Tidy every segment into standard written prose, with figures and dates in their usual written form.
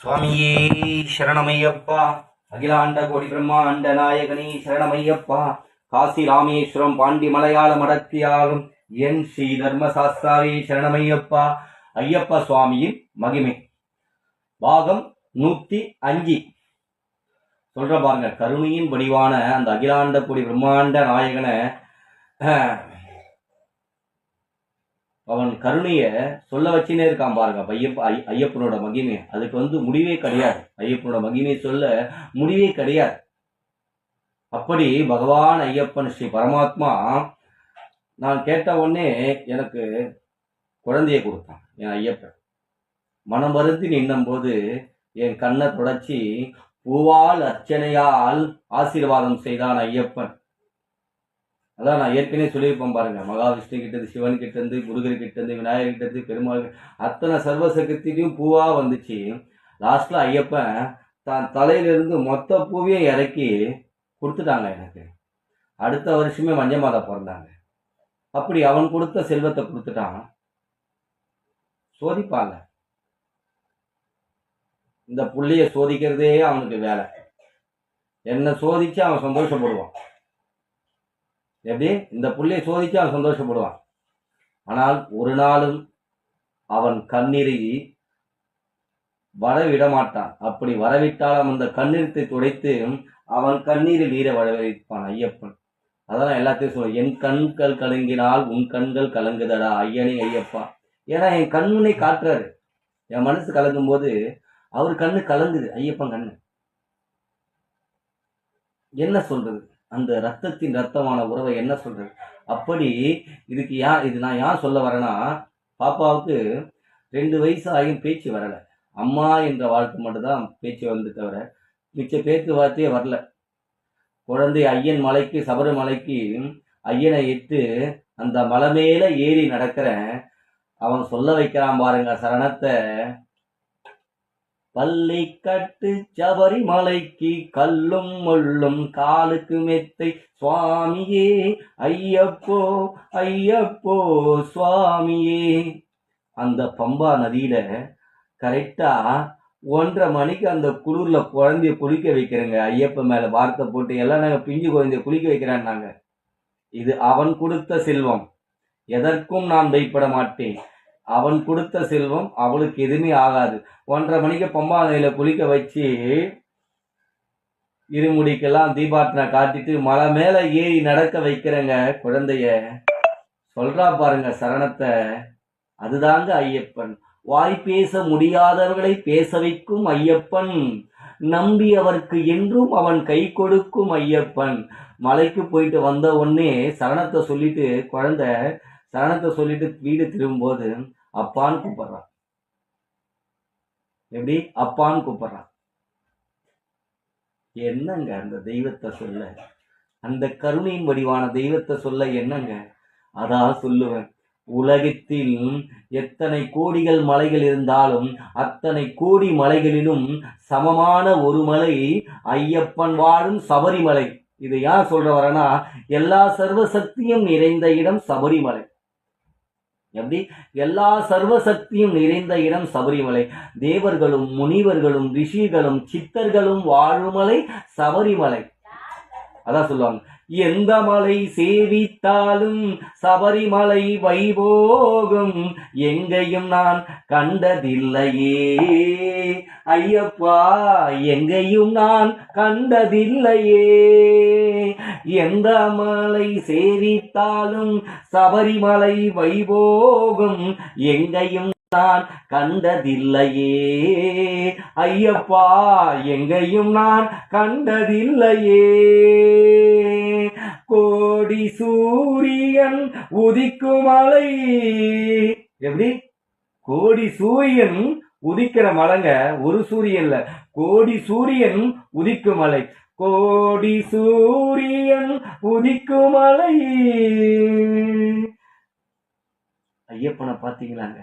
சுவாமியே சரணமையப்பா. அகிலாண்ட கோடி பிரம்மாண்ட நாயகனே சரணமையப்பா. காசி ராமேஸ்வரம் பாண்டி மலையாள மடத்தியாலும் என் ஸ்ரீ தர்மசாஸ்தாவே சரணமையப்பா. ஐயப்ப சுவாமியின் மகிமை பாகம் 105 சொல்ற பாருங்க. கருணையின் வடிவான அந்த அகிலாண்ட கோடி பிரம்மாண்ட நாயகனை அவன் கருணைய சொல்ல வச்சுனே இருக்கான் பாருங்க. ஐயப்பனோட மகிமை அதுக்கு முடிவே கிடையாது. ஐயப்பனோட மகிமை சொல்ல முடிவே கிடையாது. அப்படி பகவான் ஐயப்பன் ஸ்ரீ பரமாத்மா நான் கேட்ட உடனே எனக்கு குழந்தைய கொடுத்தான். என் ஐயப்பன் மனம் வருந்தி நின்னும் போது என் கண்ணை தொடச்சி பூவால் அர்ச்சனையால் ஆசீர்வாதம் செய்தான் ஐயப்பன். அதான் நான் ஏற்கனவே சொல்லியிருப்பேன் பாருங்க. மகாவிஷ்ணு கிட்டது, சிவன் கிட்ட இருந்து, முருகர் கிட்ட இருந்து, விநாயகர் கிட்ட இருந்து, பெருமாள் அத்தனை சர்வசக்தியும் பூவா வந்துச்சு. லாஸ்ட்ல ஐயப்பன் தான் தலையிலிருந்து மொத்த பூவையும் இறக்கி கொடுத்துட்டாங்க எனக்கு. அடுத்த வருஷமே மஞ்ச மாதா பிறந்தாங்க. அப்படி அவன் கொடுத்த செல்வத்தை கொடுத்துட்டான். சோதிப்பாங்க. இந்த புள்ளைய சோதிக்கிறதே அவனுக்கு வேலை. என்ன சோதிச்சு அவன் சந்தோஷப்படுவான். எப்படி இந்த புள்ளையை சோதிச்சு அவன் சந்தோஷப்படுவான். ஆனால் ஒரு நாளும் அவன் கண்ணீரை வரவிட மாட்டான். அப்படி வரவிட்டால் அந்த கண்ணீரத்தை துடைத்து அவன் கண்ணீரில் நீரை வரவைப்பான் ஐயப்பன். அதான் எல்லாத்தையும் சொல்லுவேன். என் கண்கள் கலங்கினால் உன் கண்கள் கலங்குதடா ஐயனே ஐயப்பா. ஏன்னா என் கண்ணுனை காட்டுறாரு. என் மனசு கலங்கும் போது அவர் கண்ணு கலங்குது. ஐயப்பன் கண்ணு என்ன சொல்றது? அந்த ரத்தத்தின் ரத்தமான உறவை என்ன சொல்றது? அப்படி இது நான் யார் சொல்ல வரேன்னா, பாப்பாவுக்கு 2 வயசு ஆகியும் பேச்சு வரல. அம்மா என்ற வாழ்க்கை மட்டும்தான் பேச்சு வந்து தவிர மிச்ச பேச்சு வார்த்தையே வரல. குழந்தை ஐயன் மலைக்கு, சபரிமலைக்கு ஐயனை இட்டு அந்த மலை மேல ஏறி நடக்கிறேன். அவன் சொல்ல வைக்கிறான் பாருங்க சரணத்தை. பள்ளி கட்டு சபரிமலைக்கு கல்லும் முள்ளும் காலுக்கு மெத்தை சுவாமியே ஐயப்போ ஐயப்போ சுவாமியே. அந்த பம்பா நதியில கரெக்டா 1:30 மணிக்கு அந்த குளிர்ல குழந்தைய குளிக்க வைக்கிறேங்க. ஐயப்பன் மேல வார்த்தை போட்டு எல்லாம் நாங்க பிஞ்சு குழந்தைய குளிக்க வைக்கிறான்னாங்க. இது அவன் கொடுத்த செல்வம். எதற்கும் நான் பயப்பட மாட்டேன். அவன் கொடுத்த செல்வம் அவளுக்கு எதுவுமே ஆகாது. 1:30 மணிக்கு பம்பா நதியில குளிக்க வச்சு இருமுடிக்கெல்லாம் தீபாட்டனை காட்டிட்டு மலை மேல ஏறி நடக்க வைக்கிறேங்க குழந்தைய. சொல்றா பாருங்க சரணத்தை. அதுதாங்க ஐயப்பன். வாய் பேச முடியாதவர்களை பேச வைக்கும் ஐயப்பன். நம்பி அவருக்கு என்றும் அவன் கை கொடுக்கும் ஐயப்பன். மலைக்கு போயிட்டு வந்த உடனே சரணத்தை சொல்லிட்டு குழந்தை சரணத்தை சொல்லிட்டு வீடு திரும்பும்போது அப்பான்னு கூப்பிடுறான். எப்படி அப்பான்னு கூப்பிடுறான்? என்னங்க அந்த தெய்வத்தை சொல்ல, அந்த கருணையின் வடிவான தெய்வத்தை சொல்ல என்னங்க? அதான் சொல்லுவேன். உலகத்தில் எத்தனை கோடிகள் மலைகள் இருந்தாலும் அத்தனை கோடி மலைகளிலும் சமமான ஒரு மலை ஐயப்பன் வாழும் சபரிமலை. இதை யார் சொல்ற வரனா, எல்லா சர்வசக்தியும் நிறைந்த இடம் சபரிமலை. எப்படி எல்லா சர்வசக்தியும் நிறைந்த இடம் சபரிமலை. தேவர்களும் முனிவர்களும் ரிஷிகளும் சித்தர்களும் வாழுமலை சபரிமலை. அதான் சொல்லுவாங்க, எந்த மலை சேவித்தாலும் சபரிமலை வைபோகம் எங்கேயும் நான் கண்டதில்லையே ஐயப்பா, எங்கேயும் நான் கண்டதில்லையே. எந்த மலை சேவித்தாலும் சபரிமலை வைபோகம் எங்கேயும் நான் கண்டதில்லையே ஐயப்பா, எங்கேயும் நான் கண்டதில்லையே. கோடி சூரியன் உதிக்கும் மலை. எப்படி கோடி சூரியன் உதிக்கிற மலைங்க. ஒரு சூரியன்ல கோடி சூரியன் உதிக்கும் மலை. கோடி சூரியன் உதிக்கும் மலை. ஐயப்பனை பாத்தீங்களாங்க?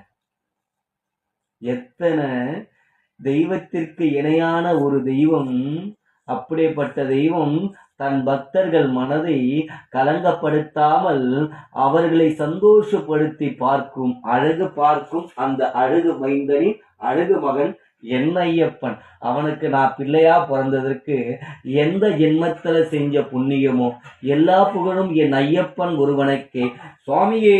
எத்தனை தெய்வத்திற்கு இணையான ஒரு தெய்வம். அப்படிப்பட்ட தெய்வம் தன் பக்தர்கள் மனதை கலங்கப்படுத்தாமல் அவர்களை சந்தோஷப்படுத்தி பார்க்கும் அழகு பார்க்கும் அந்த அழகு மைந்தனின் அழகு மகன் என் ஐயப்பன். அவனுக்கு நான் பிள்ளையா பிறந்ததற்கு எந்த ஜென்மத்தில் செஞ்ச புண்ணியமோ எல்லா புகழும் என் ஐயப்பன் ஒருவனுக்கே. சுவாமியே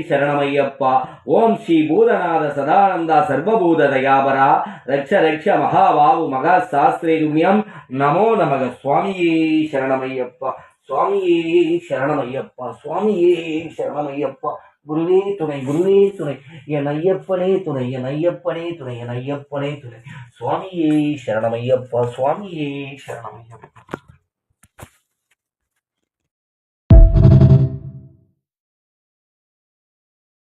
சரணமையப்பா. ஓம் ஸ்ரீ பூதநாத சதானந்தா சர்வபூத தயாபரா ரக்ஷ ரக்ஷ மகாவாவு மகா சாஸ்திரேதுமியம் நமோ நமக. சுவாமியே சரணமையப்பா. சுவாமியே சரணமையப்பா. சுவாமியே சரணமையப்பா. குருவே துணை, குருவே துணை, என் ஐயப்பனே துணை, என் ஐயப்பனே துணை, என் ஐயப்பனே துணை. சுவாமியே சரணமையப்பா. சுவாமியே சரணமையப்பா.